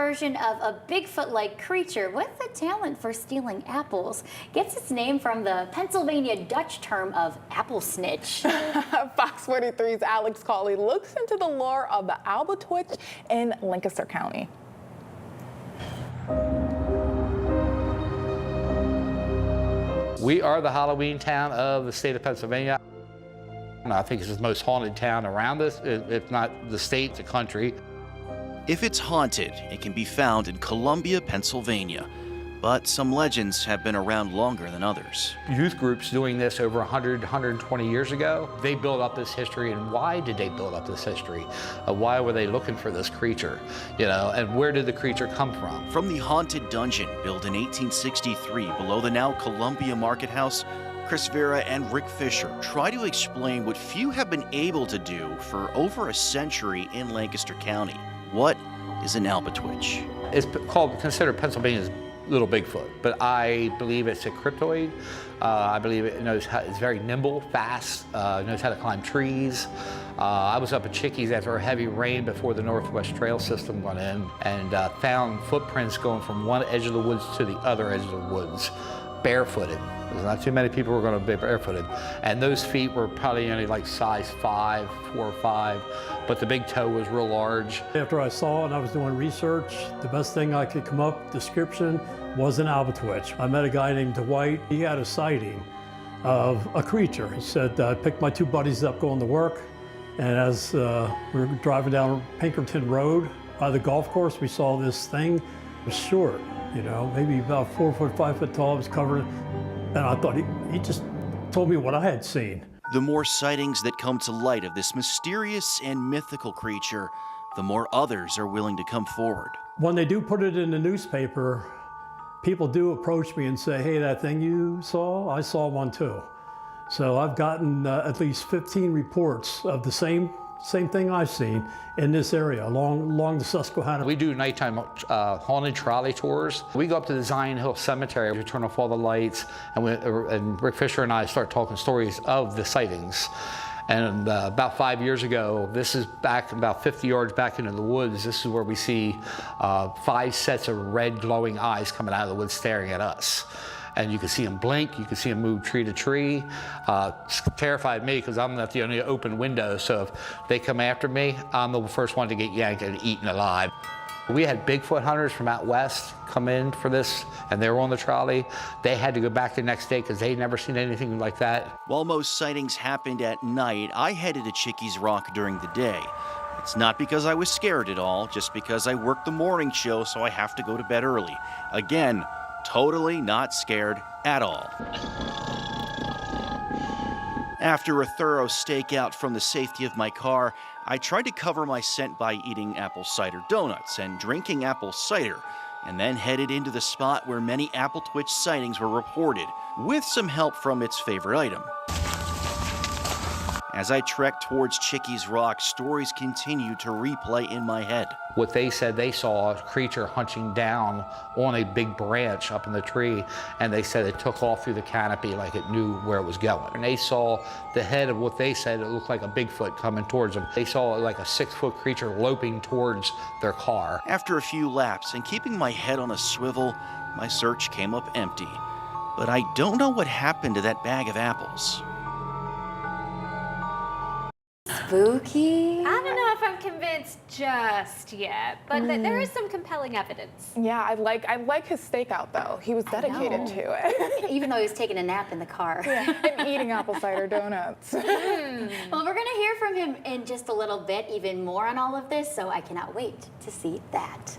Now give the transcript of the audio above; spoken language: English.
version of a Bigfoot-like creature with a talent for stealing apples gets its name from the Pennsylvania Dutch term of apple snitch. Fox 43's Alex Cawley looks into the lore of the Albatwitch in Lancaster County. We are the Halloween town of the state of Pennsylvania. I think it's the most haunted town around us, if not the state, the country. If it's haunted, it can be found in Columbia, Pennsylvania. But some legends have been around longer than others. Youth groups doing this over 100, 120 years ago, they built up this history. And why did they build up this history? Why were they looking for this creature? And where did the creature come from? From the haunted dungeon built in 1863 below the now Columbia Market House, Chris Vera and Rick Fisher try to explain what few have been able to do for over a century in Lancaster County. What is an Albatwitch? It's considered Pennsylvania's little Bigfoot, but I believe it's a cryptoid. I believe it it's very nimble, fast, knows how to climb trees. I was up at Chickies after a heavy rain before the Northwest Trail system went in and found footprints going from one edge of the woods to the other edge of the woods, barefooted. There's not too many people who are going to be barefooted. And those feet were probably only like size 5, 4 or 5, but the big toe was real large. After I saw it and I was doing research, the best thing I could come up, description, was an Albatwitch. I met a guy named Dwight. He had a sighting of a creature. He said, I picked my 2 buddies up going to work, and as we were driving down Pinkerton Road by the golf course, we saw this thing. It was short, maybe about 4 foot, 5 foot tall. It was covered. And I thought he just told me what I had seen. The more sightings that come to light of this mysterious and mythical creature, the more others are willing to come forward. When they do put it in the newspaper, people do approach me and say, hey, that thing you saw, I saw one too. So I've gotten at least 15 reports of the same thing I've seen in this area along the Susquehanna. We do nighttime haunted trolley tours. We go up to the Zion Hill Cemetery, we turn off all the lights, and Rick Fisher and I start talking stories of the sightings. And about 5 years ago, this is back about 50 yards back into the woods, this is where we see 5 sets of red glowing eyes coming out of the woods staring at us. And you can see them blink, you can see them move tree to tree. It's terrified me because I'm not the only open window, so if they come after me, I'm the first one to get yanked and eaten alive. We had Bigfoot hunters from out west come in for this, and they were on the trolley. They had to go back the next day because they'd never seen anything like that. While most sightings happened at night, I headed to Chickies Rock during the day. It's not because I was scared at all, just because I work the morning show, so I have to go to bed early. Again, totally not scared at all. After a thorough stakeout from the safety of my car, I tried to cover my scent by eating apple cider donuts and drinking apple cider, and then headed into the spot where many Albatwitch sightings were reported, with some help from its favorite item. As I trekked towards Chickies Rock, stories continued to replay in my head. What they said, they saw a creature hunching down on a big branch up in the tree, and they said it took off through the canopy like it knew where it was going. And they saw the head of what they said, it looked like a Bigfoot coming towards them. They saw like a 6-foot creature loping towards their car. After a few laps and keeping my head on a swivel, my search came up empty. But I don't know what happened to that bag of apples. Spooky? I don't know if I'm convinced just yet, but there is some compelling evidence. Yeah, I like his stakeout though. He was dedicated to it. Even though he was taking a nap in the car. Yeah, and eating apple cider donuts. Well, we're going to hear from him in just a little bit, even more on all of this, so I cannot wait to see that.